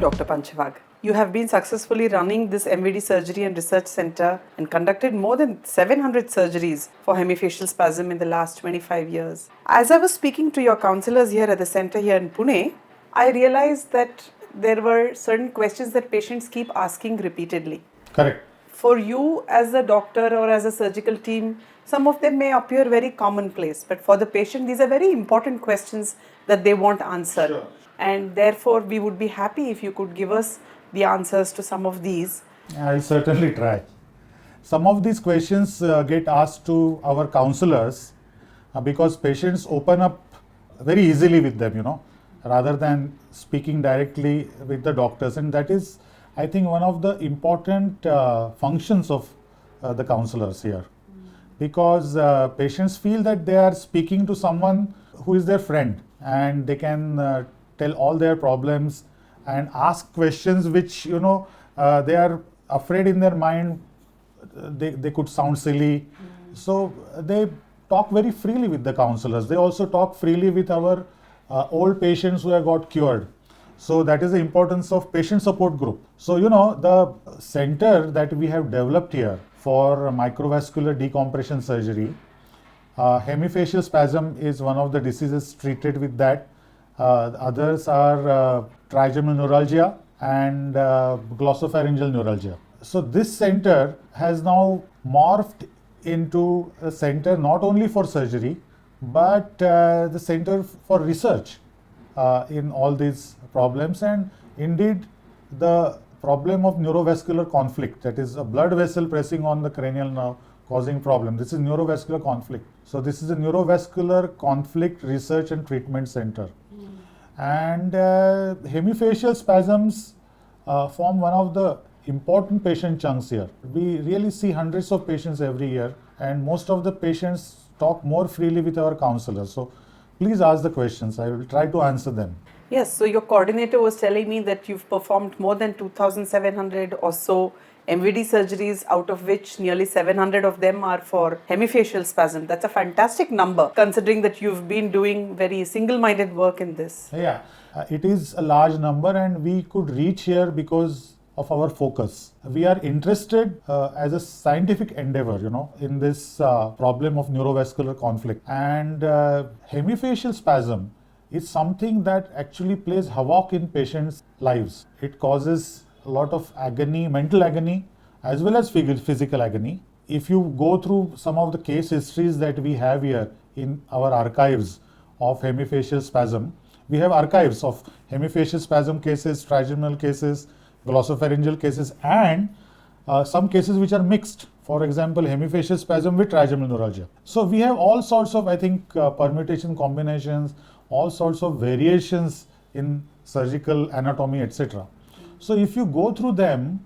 Dr. Panchwagh. You have been successfully running this MVD Surgery and Research Center and conducted more than 700 surgeries for hemifacial spasm in the last 25 years. As I was speaking to your counselors here at the center here in Pune, I realized that there were certain questions that patients keep asking repeatedly. Correct. For you as a doctor or as a surgical team, some of them may appear very commonplace, but for the patient, these are very important questions that they want answered. Sure. And therefore, we would be happy if you could give us the answers to some of these. I'll certainly try. Some of these questions get asked to our counselors because patients open up very easily with them, rather than speaking directly with the doctors. And that is, I think, one of the important functions of the counselors here. Because patients feel that they are speaking to someone who is their friend and they can tell all their problems and ask questions which, they are afraid in their mind they could sound silly. So they talk very freely with the counselors. They also talk freely with our old patients who have got cured. So that is the importance of patient support group. So, the center that we have developed here for microvascular decompression surgery, hemifacial spasm is one of the diseases treated with that. Others are trigeminal neuralgia and glossopharyngeal neuralgia. So this center has now morphed into a center not only for surgery, but the center for research in all these problems. And indeed, the problem of neurovascular conflict, that is a blood vessel pressing on the cranial nerve causing problem. This is neurovascular conflict. So this is a neurovascular conflict research and treatment center. And hemifacial spasms form one of the important patient chunks here. We really see hundreds of patients every year, and most of the patients talk more freely with our counselors. So please ask the questions. I will try to answer them. Yes, so your coordinator was telling me that you've performed more than 2,700 or so MVD surgeries, out of which nearly 700 of them are for hemifacial spasm. That's a fantastic number, considering that you've been doing very single-minded work in this. Yeah, it is a large number, and we could reach here because of our focus. We are interested as a scientific endeavor, in this problem of neurovascular conflict. And hemifacial spasm is something that actually plays havoc in patients' lives. It causes a lot of agony, mental agony, as well as physical agony. If you go through some of the case histories that we have here in our archives of hemifacial spasm, we have archives of hemifacial spasm cases, trigeminal cases, glossopharyngeal cases, and some cases which are mixed. For example, hemifacial spasm with trigeminal neuralgia. So we have all sorts of, permutation combinations, all sorts of variations in surgical anatomy, etc. So if you go through them,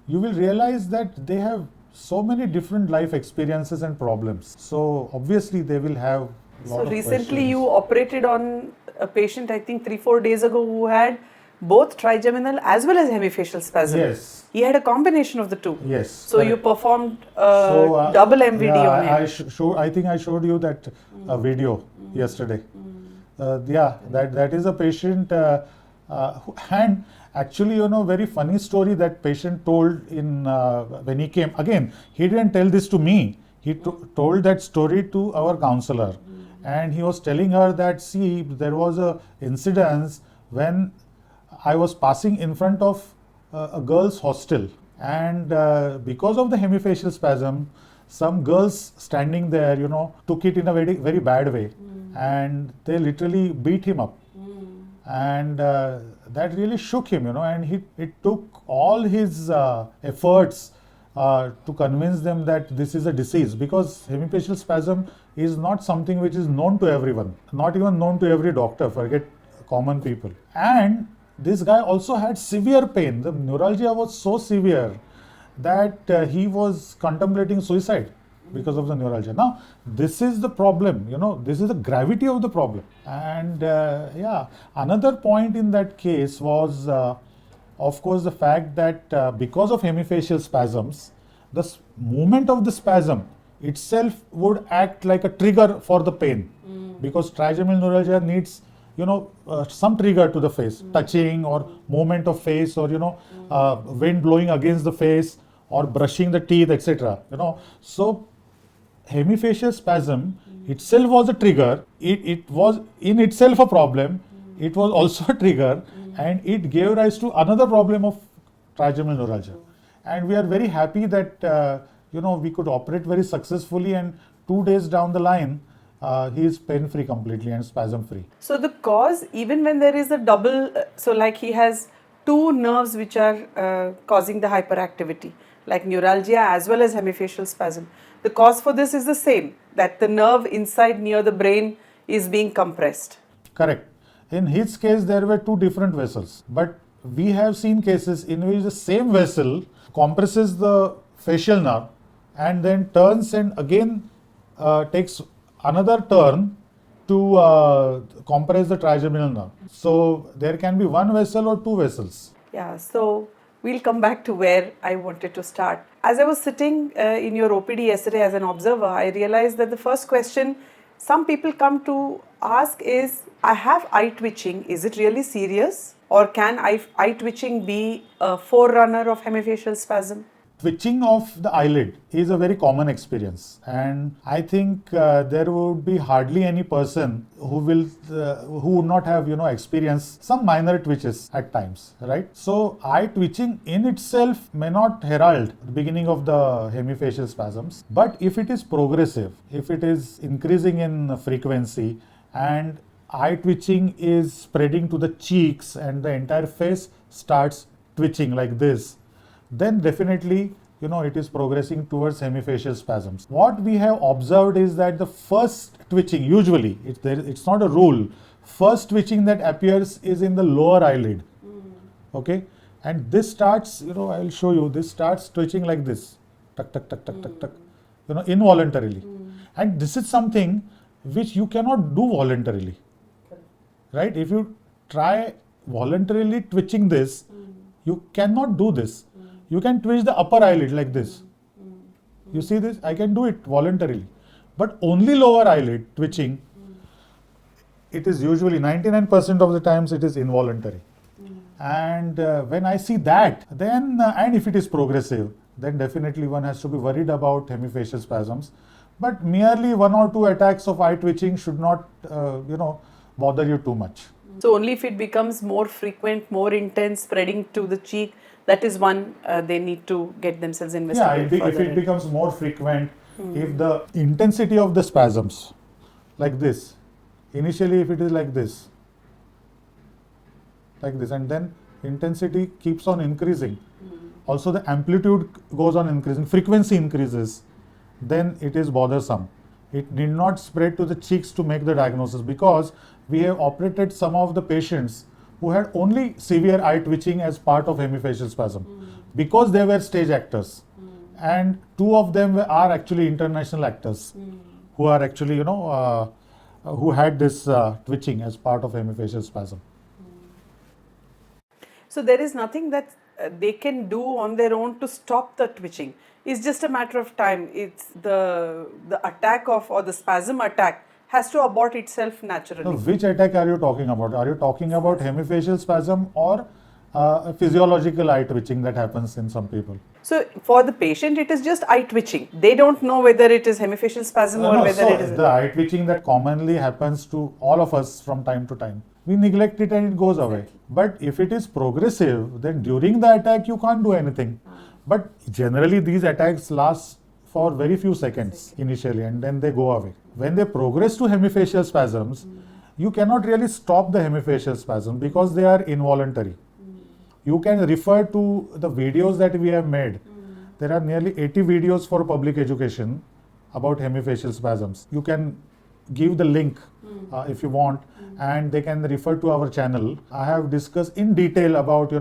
you will realize that they have so many different life experiences and problems. So obviously they will have a lot of recently questions. You operated on a patient, I think 3-4 days ago, who had both trigeminal as well as hemifacial spasm. Yes. He had a combination of the two. Yes. So correct. you performed double MVD on him. I think I showed you that video yesterday. That is a patient and actually, very funny story that patient told in when he came. Again, he didn't tell this to me. He told that story to our counselor. And he was telling her that, see, there was a incidence when I was passing in front of a girls' hostel. And because of the hemifacial spasm, some girls standing there, took it in a very, very bad way. And they literally beat him up. And that really shook him, and it took all his efforts to convince them that this is a disease, because hemifacial spasm is not something which is known to everyone, not even known to every doctor, forget common people. And this guy also had severe pain. The neuralgia was so severe that he was contemplating suicide because of the neuralgia. Now, this is the problem, this is the gravity of the problem. And another point in that case was, of course, the fact that because of hemifacial spasms, the movement of the spasm itself would act like a trigger for the pain, because trigeminal neuralgia needs some trigger to the face, touching or movement of face, or wind blowing against the face, or brushing the teeth, etc. So hemifacial spasm itself was a trigger. It was in itself a problem. It was also a trigger, and it gave rise to another problem of trigeminal neuralgia. And we are very happy that we could operate very successfully, and 2 days down the line, he is pain-free completely and spasm-free. So the cause, even when there is a double, so like he has two nerves which are causing the hyperactivity, like neuralgia as well as hemifacial spasm. The cause for this is the same, that the nerve inside near the brain is being compressed. Correct. In his case, there were two different vessels, but we have seen cases in which the same vessel compresses the facial nerve and then turns and again takes another turn to compress the trigeminal nerve. So there can be one vessel or two vessels. Yeah, so we'll come back to where I wanted to start. As I was sitting in your OPD yesterday as an observer, I realized that the first question some people come to ask is, I have eye twitching, is it really serious? Or can eye twitching be a forerunner of hemifacial spasm? Twitching of the eyelid is a very common experience, and I think there would be hardly any person who would not have experienced some minor twitches at times, right? So eye twitching in itself may not herald the beginning of the hemifacial spasms, but if it is progressive, if it is increasing in frequency, and eye twitching is spreading to the cheeks and the entire face starts twitching like this, then definitely it is progressing towards hemifacial spasms. What we have observed is that the first twitching, usually it's not a rule, first twitching that appears is in the lower eyelid. Okay, and this starts, I'll show you, this starts twitching like this, tuck tuck tuck tuck tuck tuck, involuntarily. And this is something which you cannot do voluntarily, right? If you try voluntarily twitching this, you cannot do this. You can twitch the upper eyelid like this. You see this? I can do it voluntarily. But only lower eyelid twitching, it is usually 99% of the times it is involuntary. And when I see that, then, and if it is progressive, then definitely one has to be worried about hemifacial spasms. But merely 1 or 2 attacks of eye twitching should not, bother you too much. So only if it becomes more frequent, more intense, spreading to the cheek, that is one they need to get themselves investigated. Yeah, if it becomes more frequent, if the intensity of the spasms, like this, initially if it is like this, and then intensity keeps on increasing. Also the amplitude goes on increasing, frequency increases, then it is bothersome. It need not spread to the cheeks to make the diagnosis, because we have operated some of the patients who had only severe eye twitching as part of hemifacial spasm, because they were stage actors, and 2 of them are actually international actors who are actually who had this twitching as part of hemifacial spasm. So there is nothing that they can do on their own to stop the twitching. It's just a matter of time. It's the attack or the spasm attack has to abort itself naturally. So which attack are you talking about? Are you talking about hemifacial spasm or a physiological eye twitching that happens in some people? So for the patient, it is just eye twitching. They don't know whether it is hemifacial spasm or whether it is... The eye twitching that commonly happens to all of us from time to time, we neglect it and it goes away. But if it is progressive, then during the attack you can't do anything. But generally these attacks last for very few seconds initially, and then they go away. When they progress to hemifacial spasms, you cannot really stop the hemifacial spasm because they are involuntary. You can refer to the videos that we have made. There are nearly 80 videos for public education about hemifacial spasms. You can give the link if you want, and they can refer to our channel. I have discussed in detail about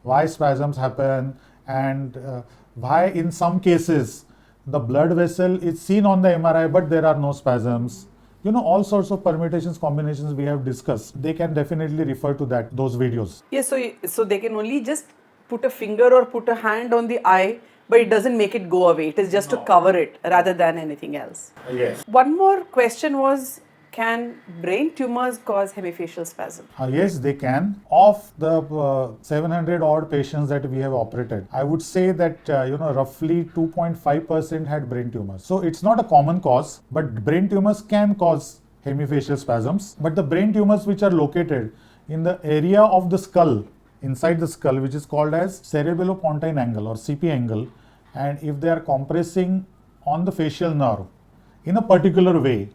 why spasms happen, and why in some cases the blood vessel is seen on the MRI but there are no spasms. All sorts of permutations, combinations we have discussed. They can definitely refer to those videos. Yes, so they can only just put a finger or put a hand on the eye, but it doesn't make it go away. It is just to cover it rather than anything else. Yes. One more question was, can brain tumors cause hemifacial spasm? Yes, they can. Of the 700 odd patients that we have operated, I would say that roughly 2.5% had brain tumors. So it's not a common cause, but brain tumors can cause hemifacial spasms. But the brain tumors which are located in the area of the skull, inside the skull, which is called as cerebellopontine angle or CP angle, and if they are compressing on the facial nerve in a particular way,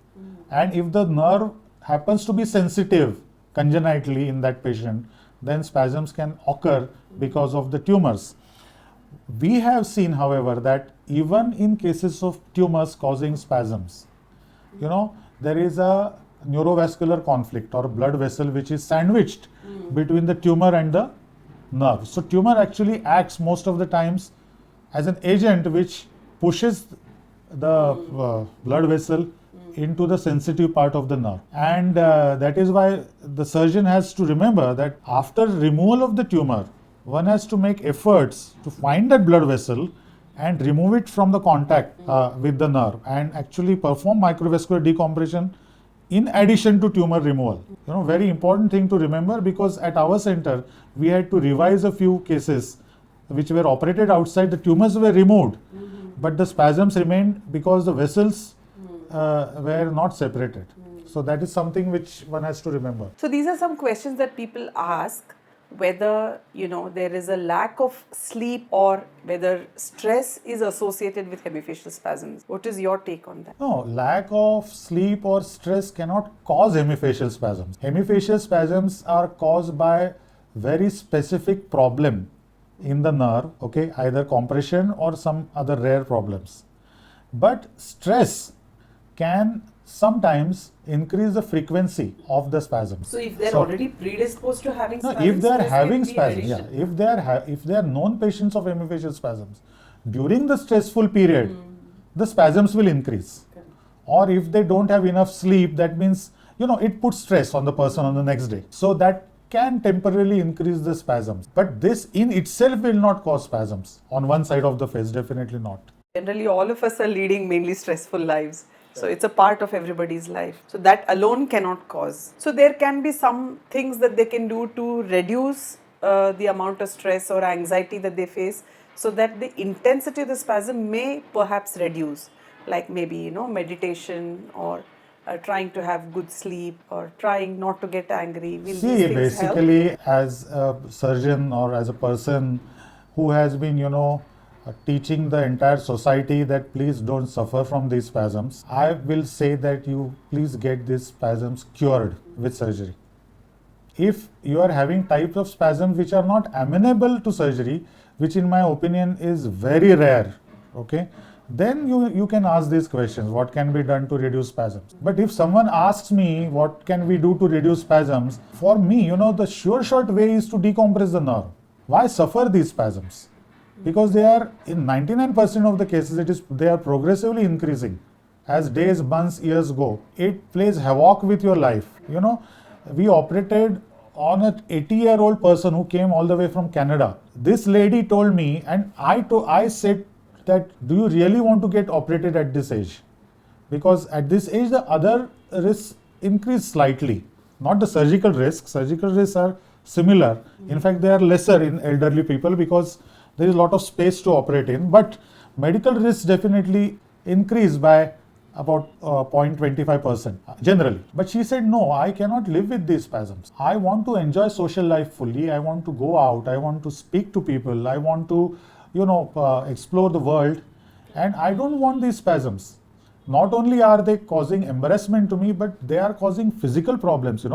and if the nerve happens to be sensitive congenitally in that patient, then spasms can occur because of the tumors. We have seen, however, that even in cases of tumors causing spasms, there is a neurovascular conflict or blood vessel which is sandwiched between the tumor and the nerve. So tumor actually acts most of the times as an agent which pushes the blood vessel into the sensitive part of the nerve, and that is why the surgeon has to remember that after removal of the tumor, one has to make efforts to find that blood vessel and remove it from the contact with the nerve, and actually perform microvascular decompression in addition to tumor removal. Very important thing to remember, because at our center we had to revise a few cases which were operated outside. The tumors were removed, but the spasms remained because the vessels were not separated. So that is something which one has to remember. So these are some questions that people ask, whether there is a lack of sleep or whether stress is associated with hemifacial spasms. What is your take on that? No, lack of sleep or stress cannot cause hemifacial spasms. Hemifacial spasms are caused by very specific problem in the nerve, either compression or some other rare problems. But stress can sometimes increase the frequency of the spasms. So if they're already predisposed to having spasms, if they are having spasms, if they are known patients of hemifacial spasms, during the stressful period, the spasms will increase. Or if they don't have enough sleep, that means it puts stress on the person on the next day. So that can temporarily increase the spasms. But this in itself will not cause spasms on one side of the face, definitely not. Generally, all of us are leading mainly stressful lives. So it's a part of everybody's life. So that alone cannot cause. So there can be some things that they can do to reduce the amount of stress or anxiety that they face, so that the intensity of the spasm may perhaps reduce. Like maybe, meditation, or trying to have good sleep, or trying not to get angry. Will these things basically help? As a surgeon or as a person who has been, teaching the entire society that please don't suffer from these spasms, I will say that you please get these spasms cured with surgery. If you are having types of spasms which are not amenable to surgery, which in my opinion is very rare, then you can ask these questions, what can be done to reduce spasms? But if someone asks me what can we do to reduce spasms, for me, the sure short way is to decompress the nerve. Why suffer these spasms? Because they are, in 99% of the cases, they are progressively increasing. As days, months, years go, it plays havoc with your life. We operated on an 80-year-old person who came all the way from Canada. This lady told me, and I said that, do you really want to get operated at this age? Because at this age, the other risks increase slightly. Not the surgical risks. Surgical risks are similar. In fact, they are lesser in elderly people because there is a lot of space to operate in. But medical risks definitely increase by about 0.25% generally. But she said, no, I cannot live with these spasms. I want to enjoy social life fully. I want to go out. I want to speak to people. I want to, explore the world. And I don't want these spasms. Not only are they causing embarrassment to me, but they are causing physical problems,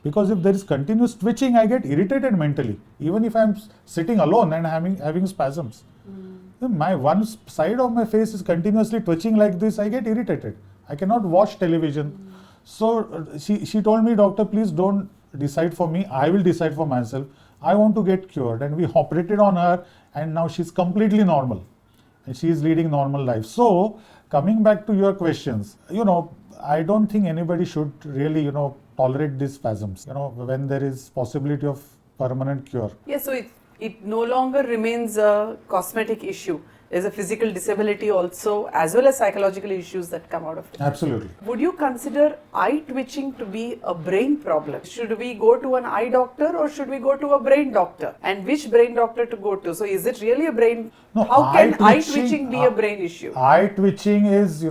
Because if there is continuous twitching, I get irritated mentally. Even if I'm sitting alone and having spasms. My one side of my face is continuously twitching like this, I get irritated. I cannot watch television. So she told me, doctor, please don't decide for me. I will decide for myself. I want to get cured. And we operated on her, and now she's completely normal. And she is leading normal life. So coming back to your questions, I don't think anybody should really, tolerate these spasms, when there is possibility of permanent cure. Yes, so it no longer remains a cosmetic issue. There's a physical disability also, as well as psychological issues that come out of it. Absolutely. Would you consider eye twitching to be a brain problem? Should we go to an eye doctor or should we go to a brain doctor? And which brain doctor to go to? So is it really a brain? No, How can eye twitching be a brain issue? Eye twitching is,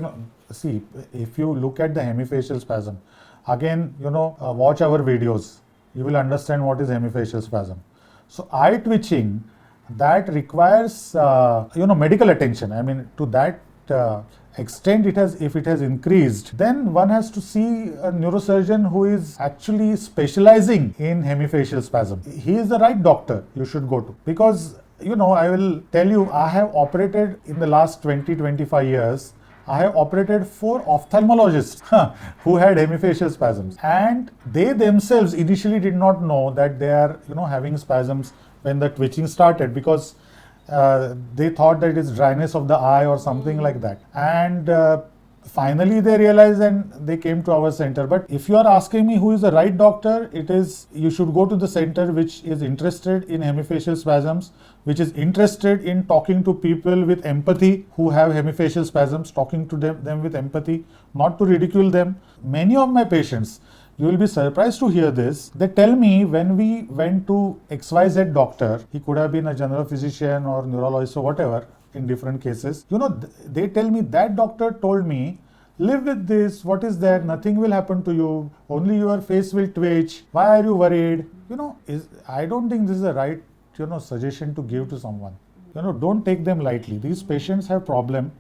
see, if you look at the hemifacial spasm, again, watch our videos, you will understand what is hemifacial spasm. So eye twitching, that requires, medical attention. I mean, to that extent, if it has increased, then one has to see a neurosurgeon who is actually specializing in hemifacial spasm. He is the right doctor you should go to, because, I will tell you, I have operated in the last 20-25 years. I have operated 4 ophthalmologists who had hemifacial spasms, and they themselves initially did not know that they are, having spasms when the twitching started, because they thought that it's dryness of the eye or something like that. And finally they realized and they came to our center. But if you are asking me who is the right doctor, you should go to the center which is interested in hemifacial spasms, which is interested in talking to people with empathy who have hemifacial spasms, talking to them with empathy, not to ridicule them. Many of my patients, you will be surprised to hear this, they tell me when we went to XYZ doctor, he could have been a general physician or neurologist or whatever, in different cases, they tell me that doctor told me, live with this, what is there, nothing will happen to you, only your face will twitch, why are you worried? I don't think this is the right suggestion to give to someone. Don't take them lightly. These patients have problem.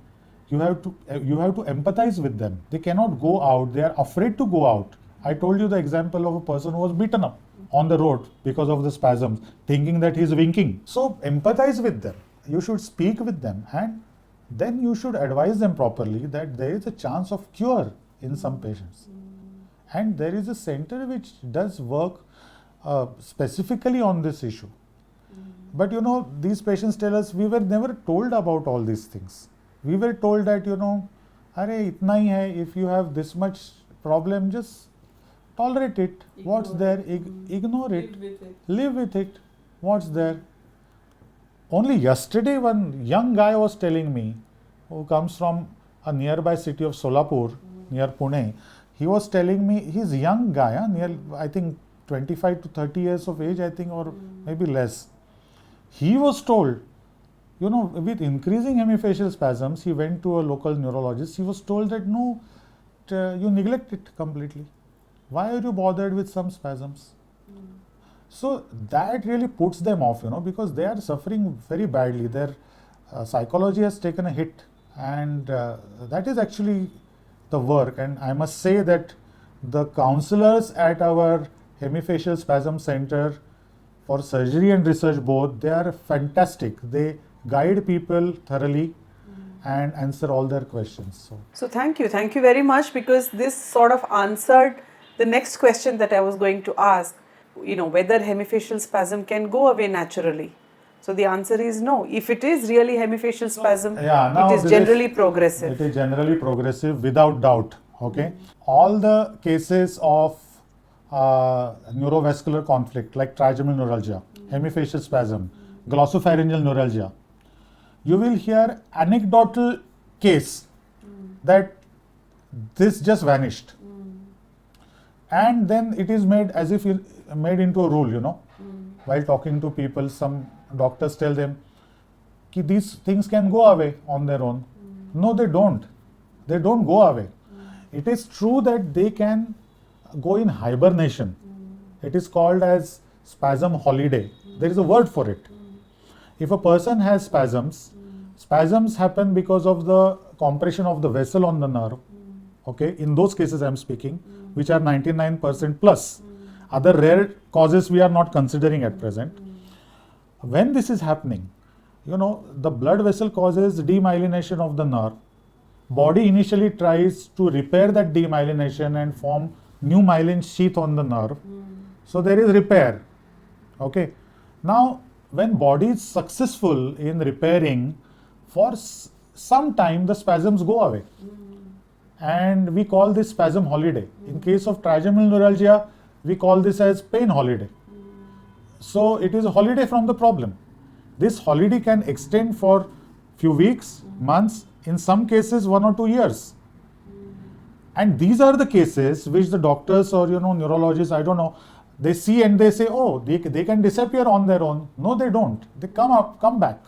You have to empathize with them. They cannot go out. They are afraid to go out. I told you the example of a person who was beaten up on the road because of the spasms, thinking that he is winking. So empathize with them. You should speak with them, and then you should advise them properly that there is a chance of cure in some patients. And there is a center which does work specifically on this issue. But these patients tell us, we were never told about all these things. We were told that, itna hi hai, if you have this much problem, just tolerate it. What's there? Ignore it. Live with it. What's there? Only yesterday, one young guy was telling me, who comes from a nearby city of Solapur, near Pune. He was telling me, he's a young guy, near, I think, 25 to 30 years of age, I think, or maybe less. He was told, with increasing hemifacial spasms, he went to a local neurologist. He was told that, no, you neglect it completely. Why are you bothered with some spasms? So that really puts them off, because they are suffering very badly. Their psychology has taken a hit, and that is actually the work. And I must say that the counselors at our Hemifacial Spasm Center for surgery and research both, they are fantastic. They guide people thoroughly and answer all their questions. So thank you very much, because this sort of answered the next question that I was going to ask, whether hemifacial spasm can go away naturally. So the answer is no. If it is really hemifacial spasm, it is generally progressive. It is generally progressive without doubt. Okay. All the cases of neurovascular conflict like trigeminal neuralgia, hemifacial spasm, glossopharyngeal neuralgia, you will hear anecdotal case that this just vanished. And then it is made as if made into a rule, while talking to people. Some doctors tell them that these things can go away on their own. No, they don't. They don't go away. It is true that they can go in hibernation. It is called as spasm holiday. There is a word for it. If a person has spasms, spasms happen because of the compression of the vessel on the nerve. Okay, in those cases I am speaking, which are 99% plus. Other rare causes we are not considering at present. When this is happening, the blood vessel causes demyelination of the nerve. Body initially tries to repair that demyelination and form new myelin sheath on the nerve. So there is repair. Okay. Now, when body is successful in repairing, for some time the spasms go away. And we call this spasm holiday. In case of trigeminal neuralgia, we call this as pain holiday. So it is a holiday from the problem. This holiday can extend for few weeks, months, in some cases 1 or 2 years. And these are the cases which the doctors or neurologists, I don't know, they see and they say, oh, they can disappear on their own. No, they don't. They come back.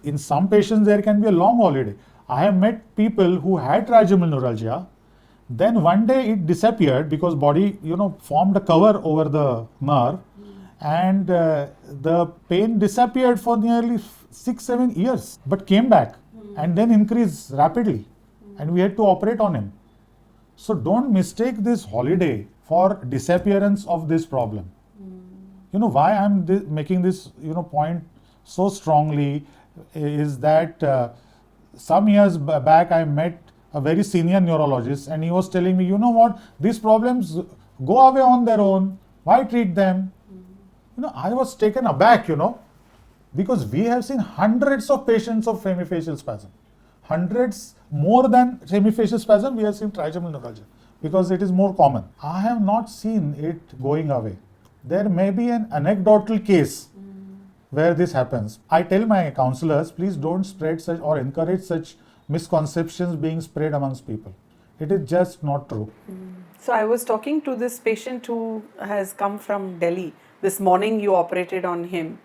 In some patients, there can be a long holiday. I have met people who had trigeminal neuralgia. Then one day it disappeared because body, formed a cover over the nerve, and the pain disappeared for nearly 6-7 years, but came back and then increased rapidly, and we had to operate on him. So don't mistake this holiday for disappearance of this problem. Why I'm making this point so strongly is that some years back I met a very senior neurologist, and he was telling me, what, these problems go away on their own, why treat them? I was taken aback, because we have seen hundreds of patients of hemifacial spasm. Hundreds more than hemifacial spasm, we have seen trigeminal neuralgia, because it is more common. I have not seen it going away. There may be an anecdotal case where this happens. I tell my counselors, please don't spread such or encourage such misconceptions being spread amongst people. It is just not true. So I was talking to this patient who has come from Delhi. This morning you operated on him.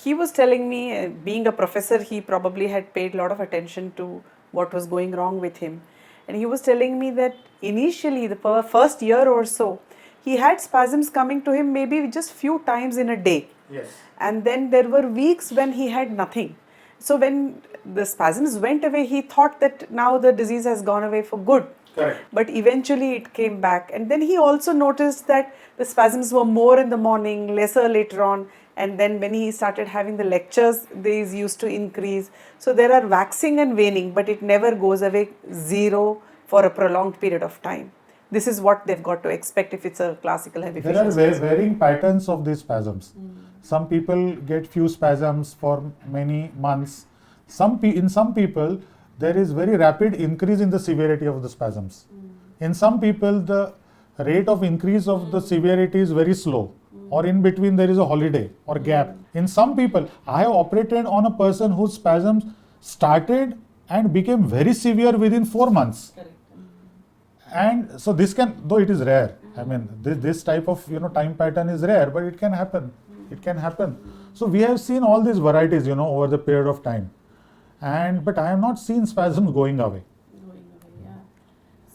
He was telling me, being a professor, he probably had paid a lot of attention to what was going wrong with him. And he was telling me that initially, the first year or so, he had spasms coming to him maybe just few times in a day. Yes. And then there were weeks when he had nothing. So when the spasms went away, he thought that now the disease has gone away for good. Correct. But eventually it came back. And then he also noticed that the spasms were more in the morning, lesser later on. And then when he started having the lectures, these used to increase. So there are waxing and waning, but it never goes away zero for a prolonged period of time. This is what they've got to expect if it's a classical hemifacial There are spasm. varying patterns of these spasms. Some people get few spasms for many months. In some people, there is very rapid increase in the severity of the spasms. In some people, the rate of increase of the severity is very slow, or in between there is a holiday or gap. In some people, I have operated on a person whose spasms started and became very severe within 4 months. Correct. And so this can, though it is rare, I mean, this type of time pattern is rare, but it can happen. It can happen. So we have seen all these varieties, over the period of time. But I have not seen spasms going away.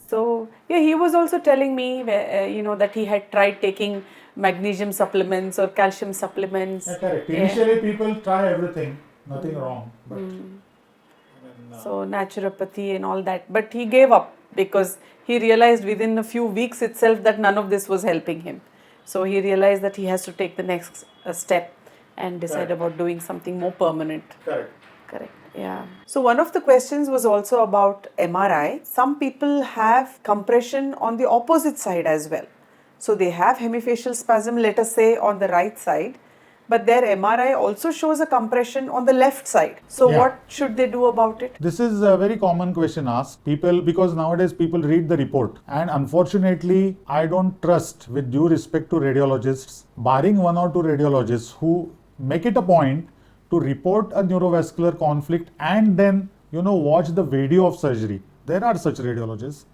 So he was also telling me, that he had tried taking magnesium supplements or calcium supplements. Yeah, correct. Initially, people try everything, nothing wrong. But So naturopathy and all that. But he gave up because he realized within a few weeks itself that none of this was helping him. So he realized that he has to take the next step and decide about doing something more permanent. Correct. Yeah. So one of the questions was also about MRI. Some people have compression on the opposite side as well. So they have hemifacial spasm, let us say, on the right side, but their MRI also shows a compression on the left side. So what should they do about it? This is a very common question asked. Because nowadays people read the report, and unfortunately, I don't trust, with due respect to radiologists, barring 1 or 2 radiologists who make it a point to report a neurovascular conflict and then, watch the video of surgery. There are such radiologists.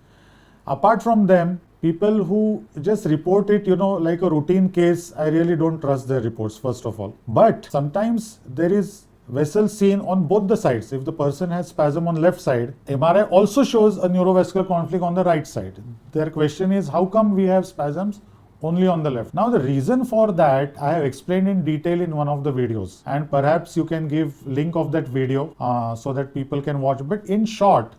Apart from them, people who just report it, like a routine case, I really don't trust their reports, first of all. But sometimes there is vessels seen on both the sides. If the person has spasm on left side, MRI also shows a neurovascular conflict on the right side. Their question is, how come we have spasms only on the left? Now, the reason for that I have explained in detail in one of the videos, and perhaps you can give link of that video so that people can watch. But in short,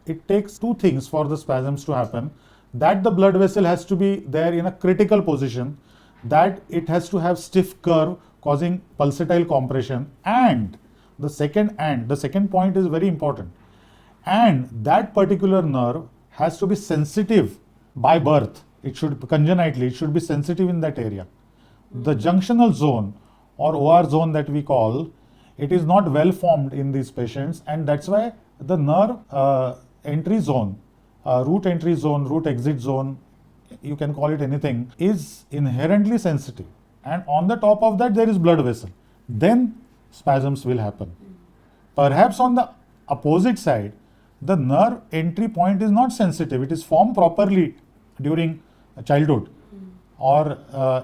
it takes 2 things for the spasms to happen. That the blood vessel has to be there in a critical position, that it has to have stiff curve causing pulsatile compression, and the second point is very important, and that particular nerve has to be sensitive by birth. It should congenitally, it should be sensitive in that area. The junctional zone or OR zone that we call, it is not well formed in these patients, and that's why the nerve entry zone, root entry zone, root exit zone, you can call it anything, is inherently sensitive. And on the top of that, there is blood vessel. Then spasms will happen. Perhaps on the opposite side, the nerve entry point is not sensitive. It is formed properly during childhood or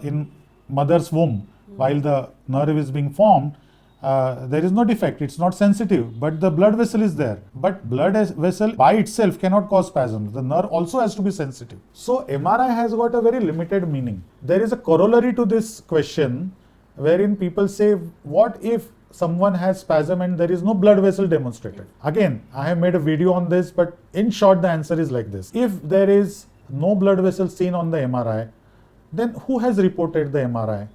in mother's womb while the nerve is being formed. There is no defect, it's not sensitive, but the blood vessel is there. But blood vessel by itself cannot cause spasms. The nerve also has to be sensitive. So MRI has got a very limited meaning. There is a corollary to this question wherein people say, what if someone has spasm and there is no blood vessel demonstrated? Again, I have made a video on this, but in short the answer is like this. If there is no blood vessel seen on the MRI, then who has reported the MRI?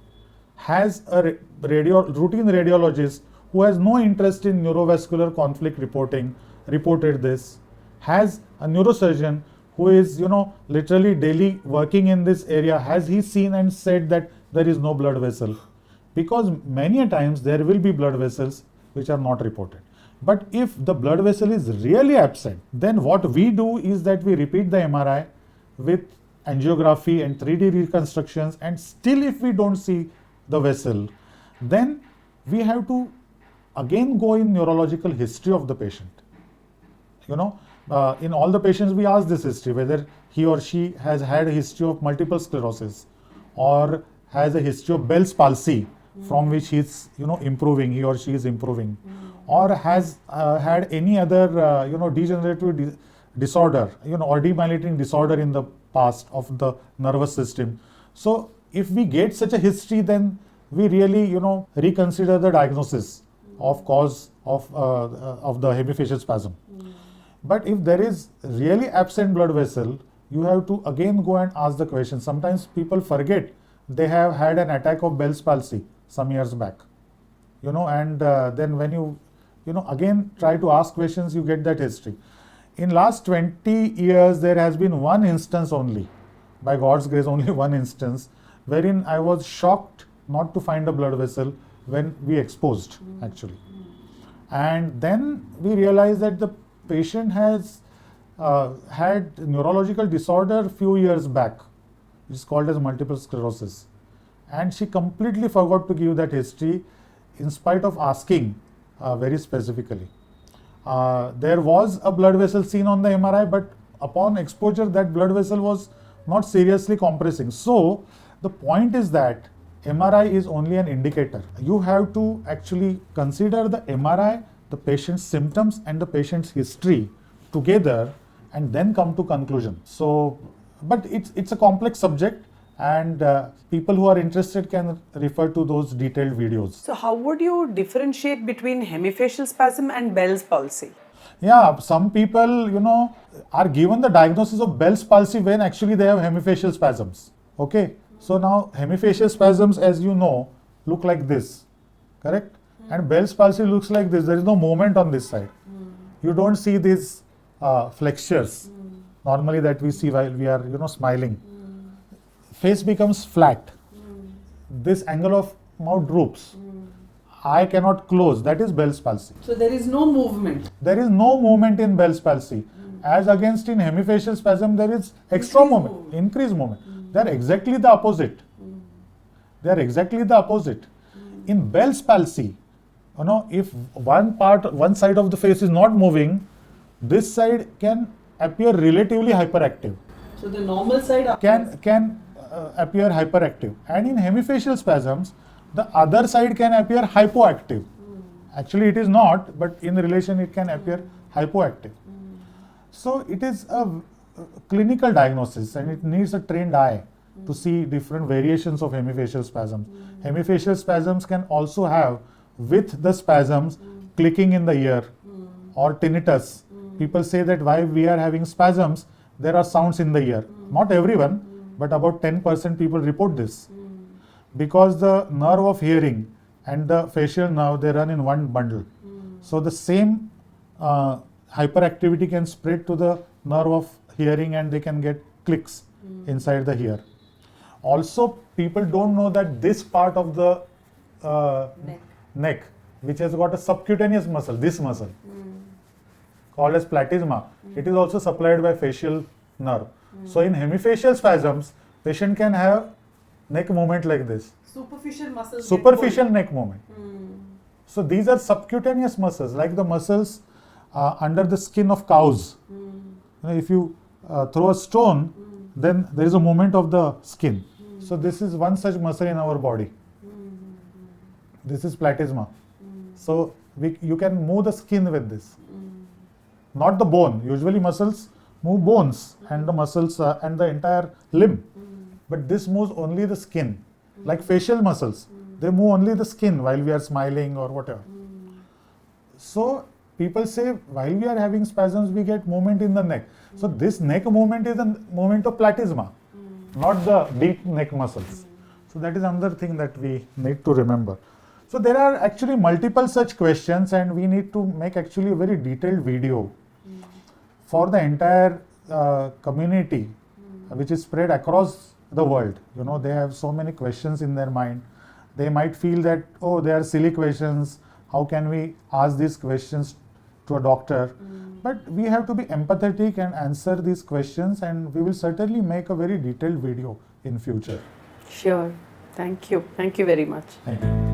Has a routine radiologist who has no interest in neurovascular conflict reported this? Has a neurosurgeon who is literally daily working in this area, has he seen and said that there is no blood vessel? Because many a times there will be blood vessels which are not reported. But if the blood vessel is really absent, then what we do is that we repeat the MRI with angiography and 3D reconstructions, and still if we don't see the vessel, then we have to again go in neurological history of the patient. In all the patients we ask this history, whether he or she has had a history of multiple sclerosis or has a history of Bell's palsy from which he is improving, he or she is improving, or has had any other degenerative disorder, or demyelinating disorder in the past of the nervous system. So if we get such a history, then we really reconsider the diagnosis of cause of the hemifacial spasm. But if there is really absent blood vessel, you have to again go and ask the question. Sometimes people forget they have had an attack of Bell's palsy some years back, and then when you again try to ask questions, you get that history. In last 20 years, there has been one instance only, by God's grace, only one instance, wherein I was shocked not to find a blood vessel when we exposed actually. And then we realized that the patient has had neurological disorder few years back. It's called as multiple sclerosis. And she completely forgot to give that history in spite of asking very specifically. There was a blood vessel seen on the MRI, but upon exposure that blood vessel was not seriously compressing. So the point is that MRI is only an indicator. You have to actually consider the MRI, the patient's symptoms and the patient's history together and then come to conclusion. So, but it's a complex subject, and people who are interested can refer to those detailed videos. So how would you differentiate between hemifacial spasm and Bell's palsy? Yeah, some people, are given the diagnosis of Bell's palsy when actually they have hemifacial spasms. Okay, so now hemifacial spasms, as you know, look like this, correct? And Bell's palsy looks like this. There is no movement on this side. You don't see these flexures normally that we see while we are, smiling. Face becomes flat. This angle of mouth droops. Eye cannot close. That is Bell's palsy. So there is no movement. There is no movement in Bell's palsy. As against in hemifacial spasm, there is extra movement, increased movement. They are exactly the opposite. They are exactly the opposite. In Bell's palsy, if one side of the face is not moving, this side can appear relatively hyperactive. So the normal side can appear hyperactive, and in hemifacial spasms, the other side can appear hypoactive. Actually, it is not, but in relation, it can appear hypoactive. So it is a clinical diagnosis, and it needs a trained eye to see different variations of hemifacial spasms. Hemifacial spasms can also have, with the spasms, clicking in the ear or tinnitus. People say that while we are having spasms, there are sounds in the ear. Not everyone, but about 10% people report this. Because the nerve of hearing and the facial nerve, they run in one bundle. So the same hyperactivity can spread to the nerve of hearing, and they can get clicks inside the ear. Also, people don't know that this part of the neck, which has got a subcutaneous muscle, this muscle, called as platysma, it is also supplied by facial nerve. So in hemifacial spasms, patient can have neck movement like this. Superficial muscles. Superficial neck movement. So these are subcutaneous muscles, like the muscles under the skin of cows. You know, if you throw a stone, then there is a movement of the skin. So this is one such muscle in our body. This is platysma. So you can move the skin with this, not the bone. Usually muscles move bones and the muscles and the entire limb, but this moves only the skin. Like facial muscles, they move only the skin while we are smiling or whatever. So people say while we are having spasms, we get movement in the neck. So this neck movement is a movement of platysma, not the deep neck muscles. So that is another thing that we need to remember. So there are actually multiple such questions, and we need to make actually a very detailed video for the entire community, which is spread across the world. You know, they have so many questions in their mind. They might feel that, oh, they are silly questions. How can we ask these questions to a doctor? But we have to be empathetic and answer these questions, and we will certainly make a very detailed video in future. Sure. Thank you. Thank you very much. Thank you.